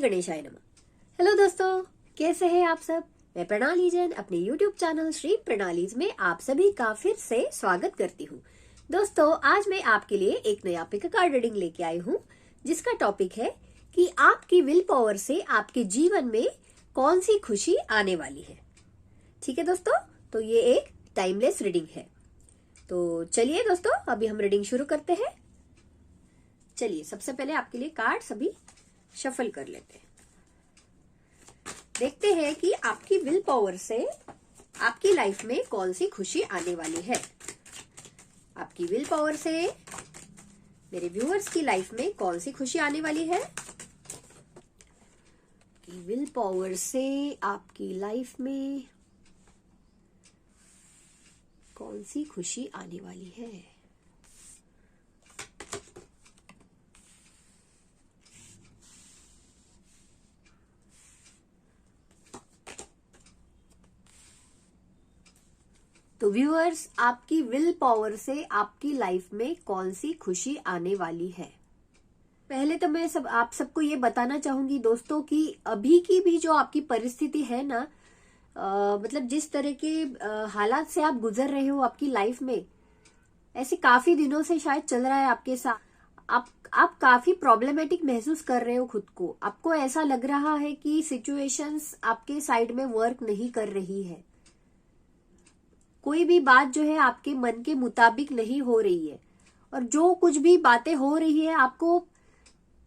गणेशाय नमः। हेलो दोस्तों, कैसे हैं आप सब। मैं प्रणाली जैन अपने YouTube चैनल श्री प्रणालीज में आप सभी का फिर से स्वागत करती हूँ। दोस्तों, आज मैं आपके लिए एक नया पिक कार्ड रीडिंग लेके आई हूँ, जिसका टॉपिक है कि आपकी विल पावर से आपके जीवन में कौन सी खुशी आने वाली है। ठीक है दोस्तों, तो ये एक टाइमलेस रीडिंग है। तो चलिए दोस्तों, अभी हम रीडिंग शुरू करते हैं। चलिए, सबसे पहले आपके लिए कार्ड सभी शफल कर लेते हैं। देखते हैं कि आपकी विल पावर से आपकी लाइफ में कौन सी खुशी आने वाली है। आपकी विल पावर से मेरे व्यूअर्स की लाइफ में कौन सी खुशी आने वाली है। विल पावर से आपकी लाइफ में कौन सी खुशी आने वाली है। तो व्यूअर्स, आपकी विल पावर से आपकी लाइफ में कौन सी खुशी आने वाली है। पहले तो मैं आप सबको ये बताना चाहूंगी दोस्तों कि अभी की भी जो आपकी परिस्थिति है ना, मतलब जिस तरह के हालात से आप गुजर रहे हो आपकी लाइफ में, ऐसे काफी दिनों से शायद चल रहा है आपके साथ। आप काफी प्रॉब्लमेटिक महसूस कर रहे हो खुद को। आपको ऐसा लग रहा है कि सिचुएशंस आपके साइड में वर्क नहीं कर रही है। कोई भी बात जो है आपके मन के मुताबिक नहीं हो रही है, और जो कुछ भी बातें हो रही है आपको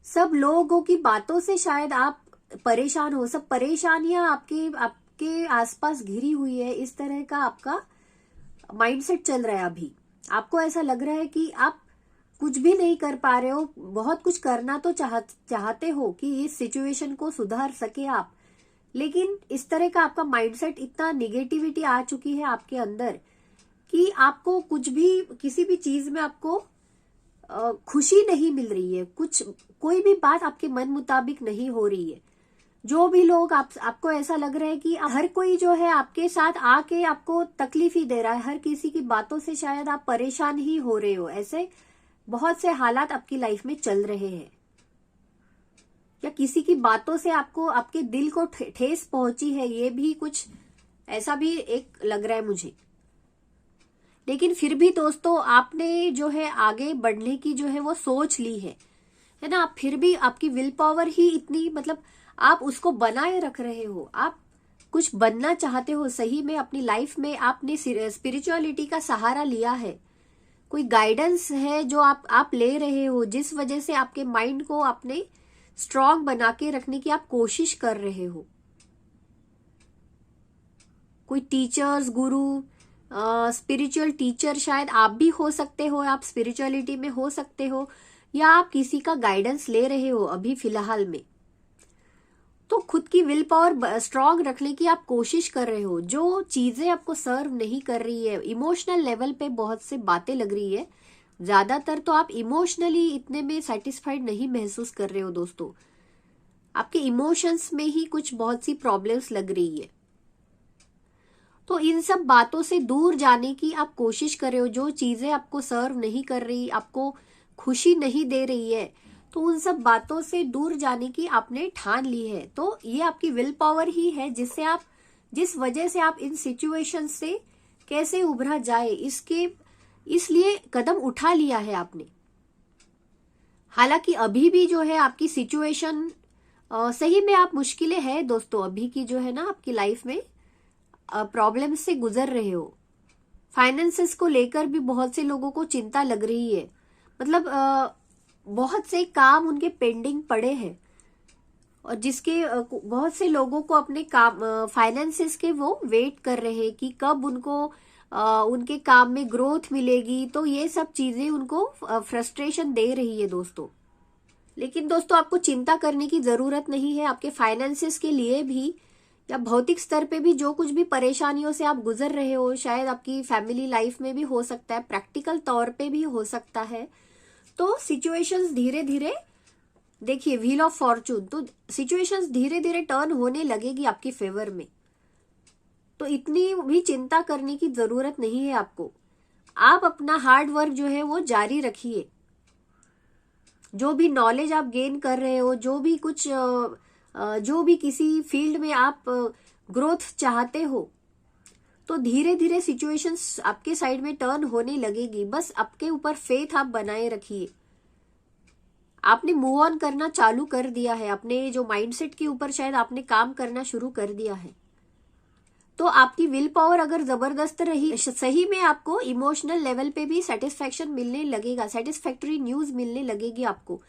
सब लोगों की बातों से शायद आप परेशान हो। सब परेशानियां आपके आसपास घिरी हुई है। इस तरह का आपका माइंडसेट चल रहा है अभी। आपको ऐसा लग रहा है कि आप कुछ भी नहीं कर पा रहे हो। बहुत कुछ करना तो चाहते हो कि इस सिचुएशन को सुधार सके आप, लेकिन इस तरह का आपका माइंडसेट, इतना निगेटिविटी आ चुकी है आपके अंदर कि आपको कुछ भी, किसी भी चीज में आपको खुशी नहीं मिल रही है। कोई भी बात आपके मन मुताबिक नहीं हो रही है। जो भी लोग आपको ऐसा लग रहा है कि हर कोई जो है आपके साथ आके आपको तकलीफ ही दे रहा है। हर किसी की बातों से शायद आप परेशान ही हो रहे हो। ऐसे बहुत से हालात आपकी लाइफ में चल रहे हैं, या किसी की बातों से आपको आपके दिल को ठेस पहुंची है। ये भी कुछ ऐसा भी एक लग रहा है मुझे। लेकिन फिर भी दोस्तों, आपने जो है आगे बढ़ने की जो है वो सोच ली है ना। आप फिर भी, आपकी विल पावर ही इतनी, मतलब आप उसको बनाए रख रहे हो। आप कुछ बनना चाहते हो सही में अपनी लाइफ में। आपने स्पिरिचुअलिटी का सहारा लिया है। कोई गाइडेंस है जो आप ले रहे हो, जिस वजह से आपके माइंड को आपने स्ट्रांग बना के रखने की आप कोशिश कर रहे हो। कोई टीचर्स, गुरु, स्पिरिचुअल टीचर शायद आप भी हो सकते हो। आप स्पिरिचुअलिटी में हो सकते हो, या आप किसी का गाइडेंस ले रहे हो अभी फिलहाल में। तो खुद की विल पावर स्ट्रांग रखने की आप कोशिश कर रहे हो। जो चीजें आपको सर्व नहीं कर रही है, इमोशनल लेवल पे बहुत से बातें लग रही है। ज्यादातर तो आप इमोशनली इतने में सेटिस्फाइड नहीं महसूस कर रहे हो दोस्तों। आपके इमोशंस में ही कुछ बहुत सी प्रॉब्लम्स लग रही है। तो इन सब बातों से दूर जाने की आप कोशिश कर रहे हो। जो चीजें आपको सर्व नहीं कर रही, आपको खुशी नहीं दे रही है, तो उन सब बातों से दूर जाने की आपने ठान ली है। तो ये आपकी विल पावर ही है, जिस वजह से आप इन सिचुएशन से कैसे उभरा जाए, इसलिए कदम उठा लिया है आपने। हालांकि अभी भी जो है आपकी सिचुएशन सही में आप मुश्किलें हैं दोस्तों। अभी की जो है ना आपकी लाइफ में प्रॉब्लम से गुजर रहे हो। फाइनेंसेस को लेकर भी बहुत से लोगों को चिंता लग रही है। मतलब बहुत से काम उनके पेंडिंग पड़े हैं, और जिसके बहुत से लोगों को अपने काम, फाइनेंसेस के वो वेट कर रहे हैं कि कब उनको उनके काम में ग्रोथ मिलेगी। तो ये सब चीजें उनको फ्रस्ट्रेशन दे रही है दोस्तों। लेकिन दोस्तों, आपको चिंता करने की जरूरत नहीं है। आपके फाइनेंसेस के लिए भी, या भौतिक स्तर पे भी जो कुछ भी परेशानियों से आप गुजर रहे हो, शायद आपकी फैमिली लाइफ में भी हो सकता है, प्रैक्टिकल तौर पे भी हो सकता है। तो सिचुएशंस धीरे धीरे, देखिए व्हील ऑफ फॉर्चून, तो सिचुएशंस धीरे धीरे टर्न होने लगेगी आपकी फेवर में। तो इतनी भी चिंता करने की जरूरत नहीं है आपको। आप अपना हार्ड वर्क जो है वो जारी रखिए। जो भी नॉलेज आप गेन कर रहे हो, जो भी कुछ जो भी किसी फील्ड में आप ग्रोथ चाहते हो, तो धीरे धीरे सिचुएशंस आपके साइड में टर्न होने लगेगी। बस आपके ऊपर फेथ आप बनाए रखिए। आपने मूव ऑन करना चालू कर दिया है, अपने जो माइंडसेट के ऊपर शायद आपने काम करना शुरू कर दिया है। तो आपकी विल पावर अगर जबरदस्त रही, सही में आपको इमोशनल लेवल पे भी सेटिस्फैक्शन मिलने लगेगा, सेटिस्फैक्टरी न्यूज मिलने लगेगी आपको।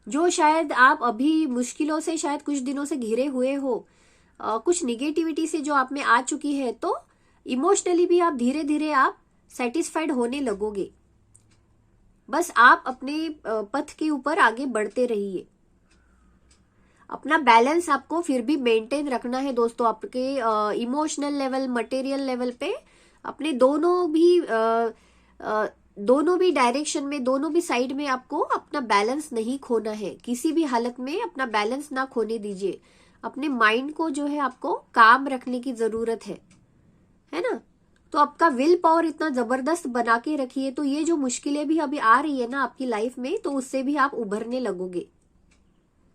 जो शायद आप अभी मुश्किलों से शायद कुछ दिनों से घिरे हुए हो, कुछ निगेटिविटी से जो आप में आ चुकी है, तो इमोशनली भी आप धीरे धीरे आप सेटिस्फाइड होने लगोगे। बस आप अपने पथ के ऊपर आगे बढ़ते रहिए। अपना बैलेंस आपको फिर भी मेंटेन रखना है दोस्तों। आपके इमोशनल लेवल, मटेरियल लेवल पे अपने दोनों भी डायरेक्शन में, दोनों भी साइड में आपको अपना बैलेंस नहीं खोना है। किसी भी हालत में अपना बैलेंस ना खोने दीजिए। अपने माइंड को जो है आपको काम रखने की जरूरत है ना। तो आपका विल पावर इतना जबरदस्त बना के रखिए, तो ये जो मुश्किलें भी अभी आ रही है ना आपकी लाइफ में, तो उससे भी आप उभरने लगोगे।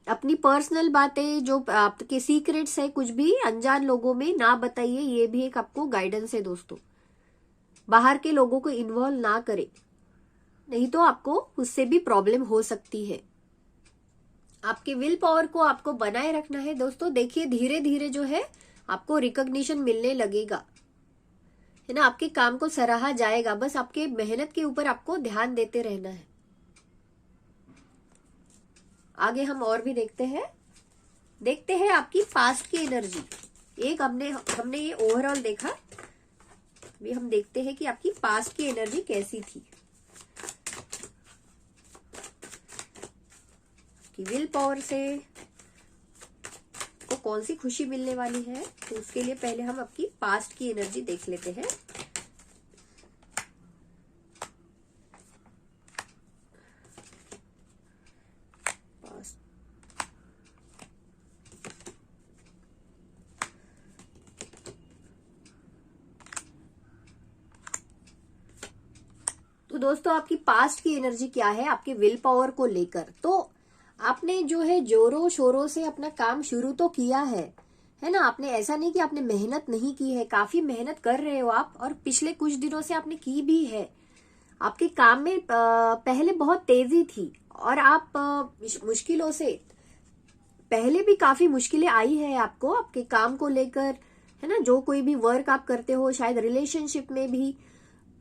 अपनी पर्सनल बातें, जो आपके सीक्रेट्स है, कुछ भी अनजान लोगों में ना बताइए। ये भी एक आपको गाइडेंस है दोस्तों। बाहर के लोगों को इन्वॉल्व ना करें, नहीं तो आपको उससे भी प्रॉब्लम हो सकती है। आपके विल पावर को आपको बनाए रखना है दोस्तों। देखिए धीरे धीरे जो है आपको रिकॉग्निशन मिलने लगेगा, है ना। आपके काम को सराहा जाएगा। बस आपके मेहनत के ऊपर आपको ध्यान देते रहना है। आगे हम और भी देखते हैं आपकी पास्ट की एनर्जी। एक हमने ये ओवरऑल देखा, अभी हम देखते हैं कि आपकी पास्ट की एनर्जी कैसी थी। कि विल पावर से को कौन सी खुशी मिलने वाली है, तो उसके लिए पहले हम आपकी पास्ट की एनर्जी देख लेते हैं। तो दोस्तों आपकी पास्ट की एनर्जी क्या है आपके विल पावर को लेकर। तो आपने जो है जोरों शोरों से अपना काम शुरू तो किया है ना। आपने ऐसा नहीं कि आपने मेहनत नहीं की है, काफी मेहनत कर रहे हो आप, और पिछले कुछ दिनों से आपने की भी है। आपके काम में पहले बहुत तेजी थी, और आप मुश्किलों से, पहले भी काफी मुश्किलें आई है आपको आपके काम को लेकर, है ना। जो कोई भी वर्क आप करते हो, शायद रिलेशनशिप में भी,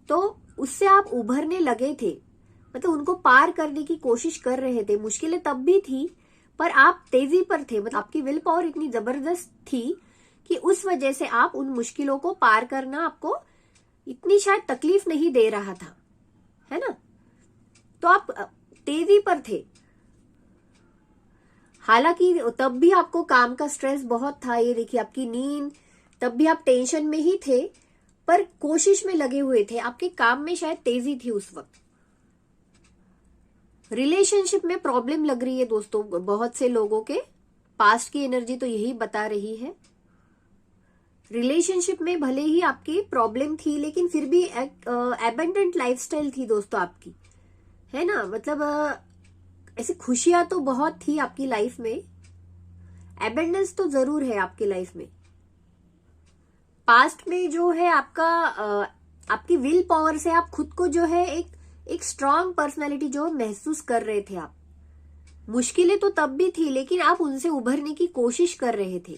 तो उससे आप उभरने लगे थे, मतलब उनको पार करने की कोशिश कर रहे थे। मुश्किलें तब भी थी, पर आप तेजी पर थे। मतलब आपकी विल पावर इतनी जबरदस्त थी कि उस वजह से आप उन मुश्किलों को पार करना आपको इतनी शायद तकलीफ नहीं दे रहा था, है ना। तो आप तेजी पर थे। हालांकि तब भी आपको काम का स्ट्रेस बहुत था। ये देखिए आपकी नींद, तब भी आप टेंशन में ही थे, पर कोशिश में लगे हुए थे। आपके काम में शायद तेजी थी उस वक्त। रिलेशनशिप में प्रॉब्लम लग रही है दोस्तों बहुत से लोगों के। पास्ट की एनर्जी तो यही बता रही है। रिलेशनशिप में भले ही आपकी प्रॉब्लम थी, लेकिन फिर भी एबंडेंट लाइफस्टाइल थी दोस्तों आपकी, है ना। मतलब ऐसी खुशियां तो बहुत थी आपकी लाइफ में, एबंडेंस तो जरूर है आपकी लाइफ में। पास्ट में जो है आपका आपकी विल पावर से आप खुद को जो है एक स्ट्रांग पर्सनालिटी जो महसूस कर रहे थे आप। मुश्किलें तो तब भी थी, लेकिन आप उनसे उभरने की कोशिश कर रहे थे।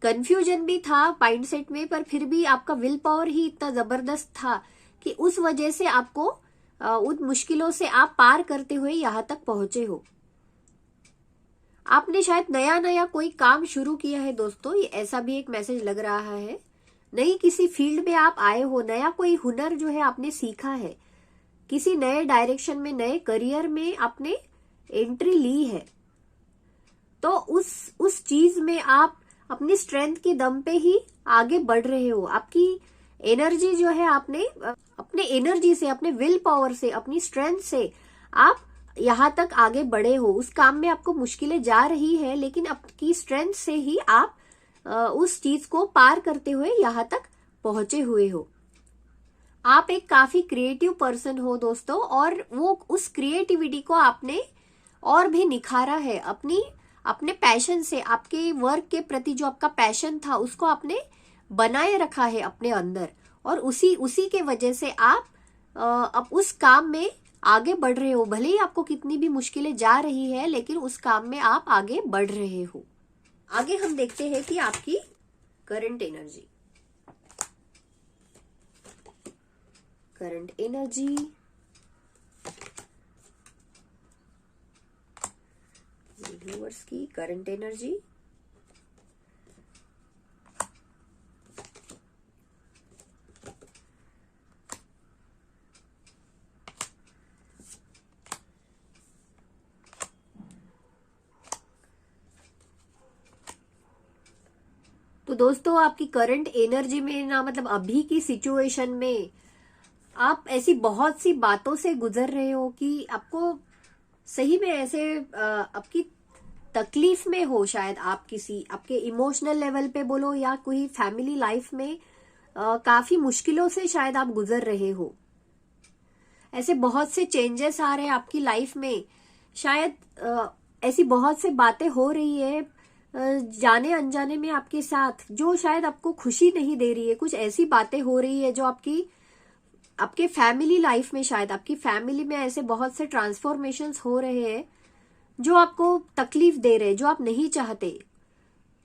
कंफ्यूजन भी था माइंडसेट में, पर फिर भी आपका विल पावर ही इतना जबरदस्त था कि उस वजह से आपको उन मुश्किलों से आप पार करते हुए यहां तक पहुंचे हो। आपने शायद नया नया कोई काम शुरू किया है दोस्तों, ये ऐसा भी एक मैसेज लग रहा है। नई किसी फील्ड में आप आए हो, नया कोई हुनर जो है आपने सीखा है, किसी नए डायरेक्शन में, नए करियर में आपने एंट्री ली है। तो उस चीज में आप अपनी स्ट्रेंथ के दम पे ही आगे बढ़ रहे हो। आपकी एनर्जी जो है, आपने अपने एनर्जी से, अपने विल पावर से, अपनी स्ट्रेंथ से आप यहां तक आगे बढ़े हो। उस काम में आपको मुश्किलें जा रही है, लेकिन आपकी स्ट्रेंथ से ही आप उस चीज को पार करते हुए यहां तक पहुंचे हुए हो। आप एक काफी क्रिएटिव पर्सन हो दोस्तों, और वो उस क्रिएटिविटी को आपने और भी निखारा है। अपने पैशन से, आपके वर्क के प्रति जो आपका पैशन था उसको आपने बनाए रखा है अपने अंदर, और उसी के वजह से आप अब उस काम में आगे बढ़ रहे हो। भले ही आपको कितनी भी मुश्किलें जा रही है, लेकिन उस काम में आप आगे बढ़ रहे हो। आगे हम देखते हैं कि आपकी करंट एनर्जी, व्यूअर्स की करंट एनर्जी। तो दोस्तों, आपकी करंट एनर्जी में ना, मतलब अभी की सिचुएशन में आप ऐसी बहुत सी बातों से गुजर रहे हो कि आपको सही में ऐसे आपकी तकलीफ में हो। शायद आप किसी आपके इमोशनल लेवल पे बोलो या कोई फैमिली लाइफ में काफी मुश्किलों से शायद आप गुजर रहे हो। ऐसे बहुत से चेंजेस आ रहे हैं आपकी लाइफ में। शायद ऐसी बहुत से बातें हो रही है जाने अनजाने में आपके साथ, जो शायद आपको खुशी नहीं दे रही है। कुछ ऐसी बातें हो रही है जो आपके फैमिली लाइफ में, शायद आपकी फैमिली में ऐसे बहुत से ट्रांसफॉर्मेशंस हो रहे हैं जो आपको तकलीफ दे रहे हैं, जो आप नहीं चाहते।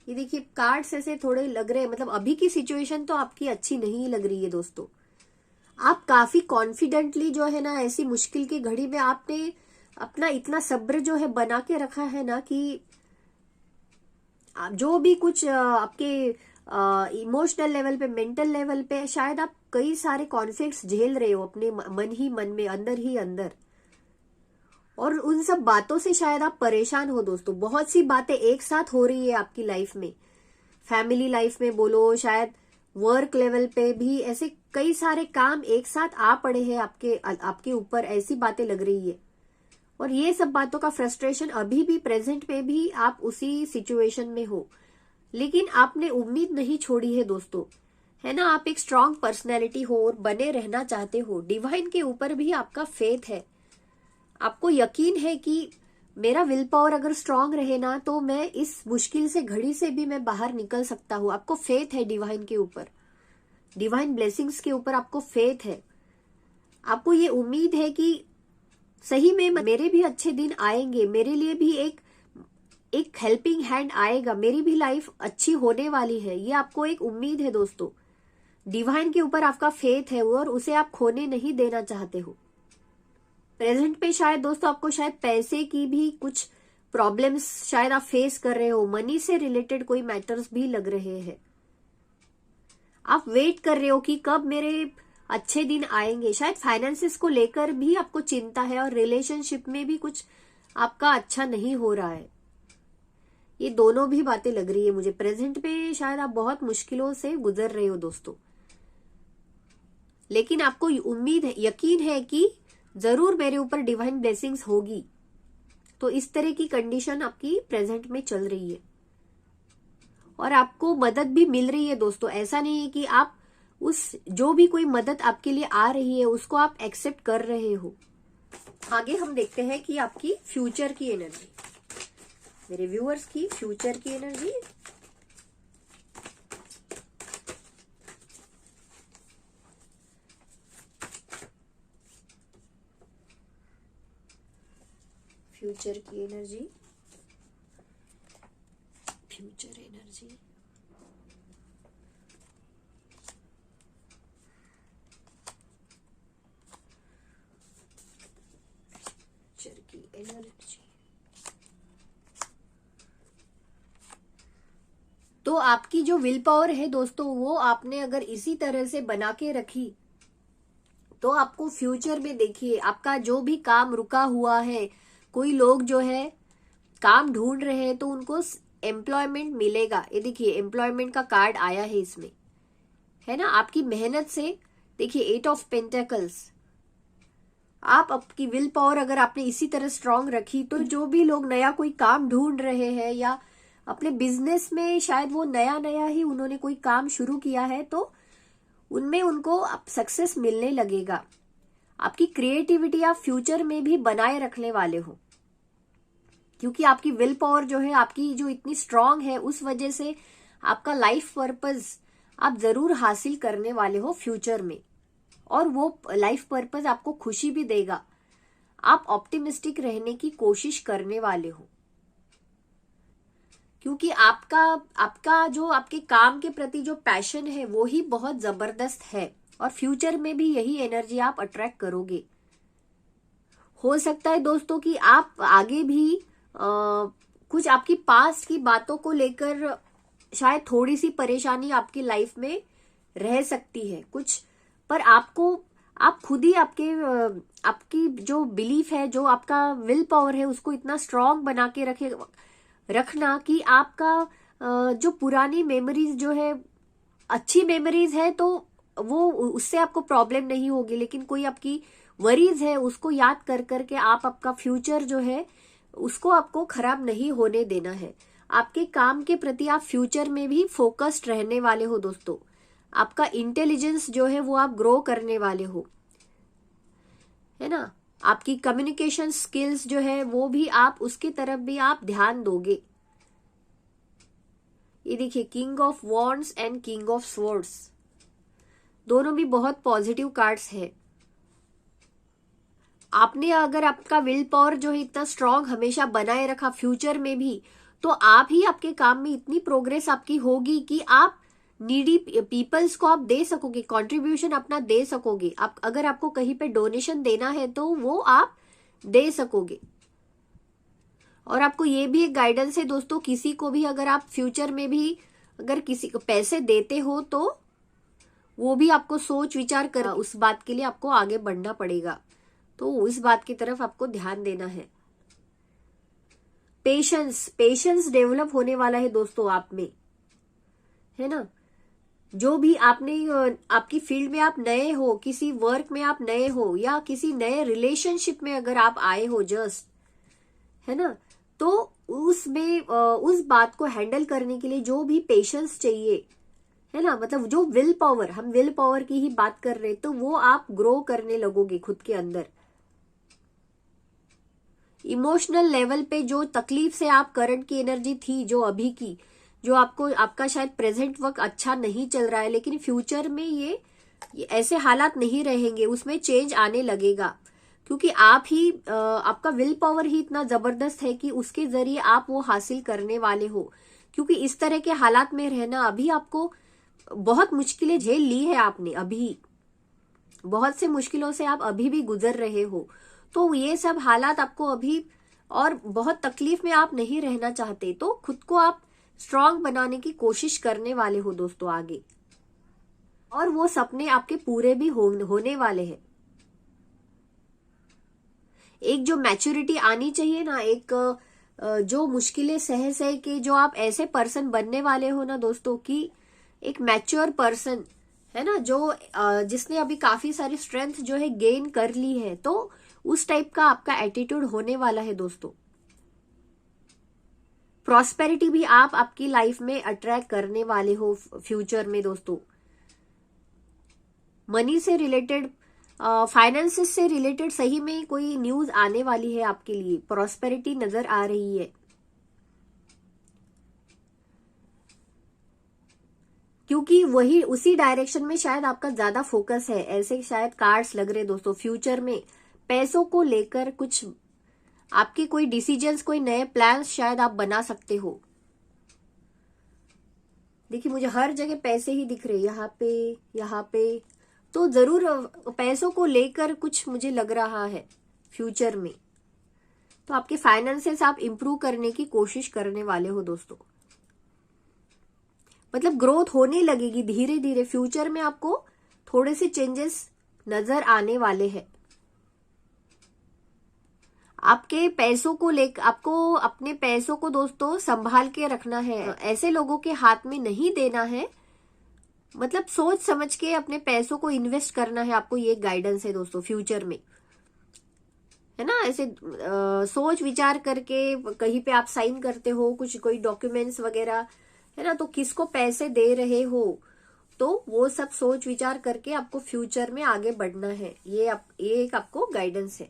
ये देखिए, कार्ड्स ऐसे थोड़े लग रहे हैं, मतलब अभी की सिचुएशन तो आपकी अच्छी नहीं लग रही है दोस्तों। आप काफी कॉन्फिडेंटली जो है ना, ऐसी मुश्किल की घड़ी में आपने अपना इतना सब्र जो है बना के रखा है ना, कि जो भी कुछ आपके इमोशनल लेवल पे, मेंटल लेवल पे शायद आप कई सारे कॉन्फ्लिक्ट्स झेल रहे हो अपने मन ही मन में, अंदर ही अंदर, और उन सब बातों से शायद आप परेशान हो दोस्तों। बहुत सी बातें एक साथ हो रही है आपकी लाइफ में, फैमिली लाइफ में बोलो, शायद वर्क लेवल पे भी ऐसे कई सारे काम एक साथ आ पड़े हैं आपके ऊपर, ऐसी बातें लग रही है। और ये सब बातों का फ्रस्ट्रेशन अभी भी, प्रेजेंट में भी आप उसी सिचुएशन में हो, लेकिन आपने उम्मीद नहीं छोड़ी है दोस्तों, है ना। आप एक स्ट्रांग पर्सनैलिटी हो और बने रहना चाहते हो। डिवाइन के ऊपर भी आपका फेथ है, आपको यकीन है कि मेरा विल पावर अगर स्ट्रांग रहे ना, तो मैं इस मुश्किल से घड़ी से भी मैं बाहर निकल सकता हूँ। आपको फेथ है डिवाइन के ऊपर, डिवाइन ब्लेसिंग्स के ऊपर आपको फेथ है। आपको ये उम्मीद है कि सही में मेरे भी अच्छे दिन आएंगे, मेरे लिए भी एक हेल्पिंग हैंड आएगा, मेरी भी लाइफ अच्छी होने वाली है। ये आपको एक उम्मीद है दोस्तों। डिवाइन के ऊपर आपका फेथ है और उसे आप खोने नहीं देना चाहते हो। प्रेजेंट पे शायद दोस्तों आपको शायद पैसे की भी कुछ प्रॉब्लम्स शायद आप फेस कर रहे हो, मनी से रिलेटेड कोई मैटर्स भी लग रहे हैं। आप वेट कर रहे हो कि कब मेरे अच्छे दिन आएंगे। शायद फाइनेंसेस को लेकर भी आपको चिंता है, और रिलेशनशिप में भी कुछ आपका अच्छा नहीं हो रहा है। ये दोनों भी बातें लग रही है मुझे। प्रेजेंट में शायद आप बहुत मुश्किलों से गुजर रहे हो दोस्तों, लेकिन आपको उम्मीद है, यकीन है कि जरूर मेरे ऊपर डिवाइन ब्लेसिंग्स होगी। तो इस तरह की कंडीशन आपकी प्रेजेंट में चल रही है, और आपको मदद भी मिल रही है दोस्तों। ऐसा नहीं है कि आप जो भी कोई मदद आपके लिए आ रही है उसको आप एक्सेप्ट कर रहे हो। आगे हम देखते हैं कि आपकी फ्यूचर की एनर्जी, मेरे व्यूअर्स की फ्यूचर की एनर्जी। फ्यूचर की एनर्जी, फ्यूचर एनर्जी, फ्यूचर की एनर्जी। तो आपकी जो विल पावर है दोस्तों, वो आपने अगर इसी तरह से बना के रखी, तो आपको फ्यूचर में देखिए, आपका जो भी काम रुका हुआ है, कोई लोग जो है काम ढूंढ रहे हैं तो उनको एम्प्लॉयमेंट मिलेगा। ये देखिए, एम्प्लॉयमेंट का कार्ड आया है इसमें, है ना। आपकी मेहनत से देखिए 8 ऑफ पेंटेकल्स, आप आपकी विल पावर अगर आपने इसी तरह स्ट्रांग रखी, तो जो भी लोग नया कोई काम ढूंढ रहे हैं या अपने बिजनेस में शायद वो नया ही उन्होंने कोई काम शुरू किया है, तो उनमें उनको अब सक्सेस मिलने लगेगा। आपकी क्रिएटिविटी आप फ्यूचर में भी बनाए रखने वाले हो। क्योंकि आपकी विल पावर जो है आपकी जो इतनी स्ट्रांग है, उस वजह से आपका लाइफ पर्पस आप जरूर हासिल करने वाले हो फ्यूचर में, और वो लाइफ पर्पस आपको खुशी भी देगा। आप ऑप्टिमिस्टिक रहने की कोशिश करने वाले हो, क्योंकि आपका जो आपके काम के प्रति जो पैशन है वो ही बहुत जबरदस्त है, और फ्यूचर में भी यही एनर्जी आप अट्रैक्ट करोगे। हो सकता है दोस्तों कि आप आगे भी कुछ आपकी पास्ट की बातों को लेकर शायद थोड़ी सी परेशानी आपकी लाइफ में रह सकती है कुछ, पर आप खुद ही आपकी जो बिलीफ है, जो आपका विल पावर है, उसको इतना स्ट्रांग बना के रखना कि आपका जो पुरानी मेमोरीज जो है अच्छी मेमोरीज है तो वो उससे आपको प्रॉब्लम नहीं होगी, लेकिन कोई आपकी वरीज है उसको याद कर करके आप आपका फ्यूचर जो है उसको आपको खराब नहीं होने देना है। आपके काम के प्रति आप फ्यूचर में भी फोकस्ड रहने वाले हो दोस्तों। आपका इंटेलिजेंस जो है वो आप ग्रो करने वाले हो, है ना। आपकी कम्युनिकेशन स्किल्स जो है वो भी आप उसकी तरफ भी आप ध्यान दोगे। ये देखिए, king of wands and king of swords दोनों भी बहुत पॉजिटिव कार्ड्स है। आपने अगर आपका विल पावर जो है इतना स्ट्रांग हमेशा बनाए रखा फ्यूचर में भी, तो आप ही आपके काम में इतनी प्रोग्रेस आपकी होगी कि आप नीडी पीपल्स को आप दे सकोगे, कंट्रीब्यूशन अपना दे सकोगे। आप अगर आपको कहीं पे डोनेशन देना है तो वो आप दे सकोगे। और आपको ये भी एक गाइडेंस है दोस्तों, किसी को भी अगर आप फ्यूचर में भी अगर किसी को पैसे देते हो तो वो भी आपको सोच विचार कर उस बात के लिए आपको आगे बढ़ना पड़ेगा, तो इस बात की तरफ आपको ध्यान देना है। पेशेंस डेवलप होने वाला है दोस्तों आप में, है ना। जो भी आपने आपकी फील्ड में आप नए हो, किसी वर्क में आप नए हो, या किसी नए रिलेशनशिप में अगर आप आए हो जस्ट, है ना, तो उसमें उस बात को हैंडल करने के लिए जो भी पेशेंस चाहिए, है ना, मतलब जो विल पावर, हम विल पावर की ही बात कर रहे, तो वो आप ग्रो करने लगोगे खुद के अंदर। इमोशनल लेवल पे जो तकलीफ से आप करंट की एनर्जी थी, जो अभी की, जो आपका शायद प्रेजेंट वक्त अच्छा नहीं चल रहा है, लेकिन फ्यूचर में ये ऐसे हालात नहीं रहेंगे, उसमें चेंज आने लगेगा, क्योंकि आपका विल पावर ही इतना जबरदस्त है कि उसके जरिए आप वो हासिल करने वाले हो। क्योंकि इस तरह के हालात में रहना, अभी आपको बहुत मुश्किलें झेल ली है आपने, अभी बहुत से मुश्किलों से आप अभी भी गुजर रहे हो, तो ये सब हालात आपको अभी और बहुत तकलीफ में आप नहीं रहना चाहते, तो खुद को आप स्ट्रांग बनाने की कोशिश करने वाले हो दोस्तों आगे, और वो सपने आपके पूरे भी होने वाले हैं। एक जो मैच्योरिटी आनी चाहिए ना, एक जो मुश्किलें सह के जो आप ऐसे पर्सन बनने वाले हो ना दोस्तों, कि एक मैच्योर पर्सन, है ना, जो जिसने अभी काफी सारी स्ट्रेंथ जो है गेन कर ली है, तो उस टाइप का आपका एटीट्यूड होने वाला है दोस्तों। प्रॉस्पेरिटी भी आप आपकी लाइफ में अट्रैक्ट करने वाले हो फ्यूचर में दोस्तों। मनी से रिलेटेड, फाइनेंसेस से रिलेटेड सही में कोई न्यूज आने वाली है आपके लिए, प्रॉस्पेरिटी नजर आ रही है, क्योंकि वही उसी डायरेक्शन में शायद आपका ज्यादा फोकस है। ऐसे शायद कार्ड्स लग रहे दोस्तों, फ्यूचर में पैसों को लेकर कुछ आपके कोई डिसीजंस, कोई नए प्लान्स शायद आप बना सकते हो। देखिए, मुझे हर जगह पैसे ही दिख रहे, यहाँ पे, तो जरूर पैसों को लेकर कुछ मुझे लग रहा है फ्यूचर में। तो आपके फाइनेंसेस आप इंप्रूव करने की कोशिश करने वाले हो दोस्तों, मतलब ग्रोथ होने लगेगी धीरे धीरे फ्यूचर में, आपको थोड़े से चेंजेस नजर आने वाले हैं। आपके पैसों को लेकर आपको अपने पैसों को दोस्तों संभाल के रखना है, ऐसे लोगों के हाथ में नहीं देना है, मतलब सोच समझ के अपने पैसों को इन्वेस्ट करना है आपको, ये गाइडेंस है दोस्तों फ्यूचर में, है ना। ऐसे सोच विचार करके कहीं पे आप साइन करते हो कुछ, कोई डॉक्यूमेंट्स वगैरह, है ना, तो किसको पैसे दे रहे हो, तो वो सब सोच विचार करके आपको फ्यूचर में आगे बढ़ना है। ये एक आपको गाइडेंस है।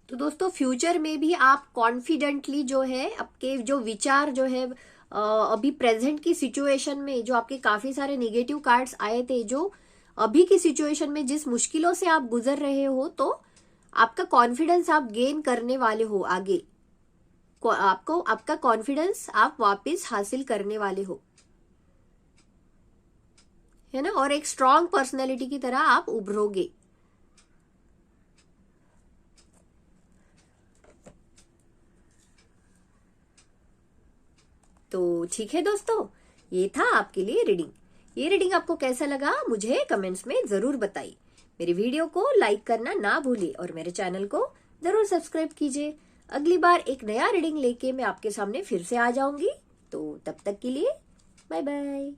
तो दोस्तों फ्यूचर में भी आप कॉन्फिडेंटली जो है आपके जो विचार जो है अभी प्रेजेंट की सिचुएशन में जो आपके काफी सारे नेगेटिव कार्ड्स आए थे, जो अभी की सिचुएशन में जिस मुश्किलों से आप गुजर रहे हो, तो आपका कॉन्फिडेंस आप गेन करने वाले हो आगे, आपको आपका कॉन्फिडेंस आप वापस हासिल करने वाले हो, है ना। और एक स्ट्रांग पर्सनैलिटी की तरह आप उभरोगे। तो ठीक है दोस्तों, ये था आपके लिए रीडिंग। ये रीडिंग आपको कैसा लगा मुझे कमेंट्स में जरूर बताइए। मेरे वीडियो को लाइक करना ना भूलिए और मेरे चैनल को जरूर सब्सक्राइब कीजिए। अगली बार एक नया रीडिंग लेके मैं आपके सामने फिर से आ जाऊंगी। तो तब तक के लिए बाय बाय।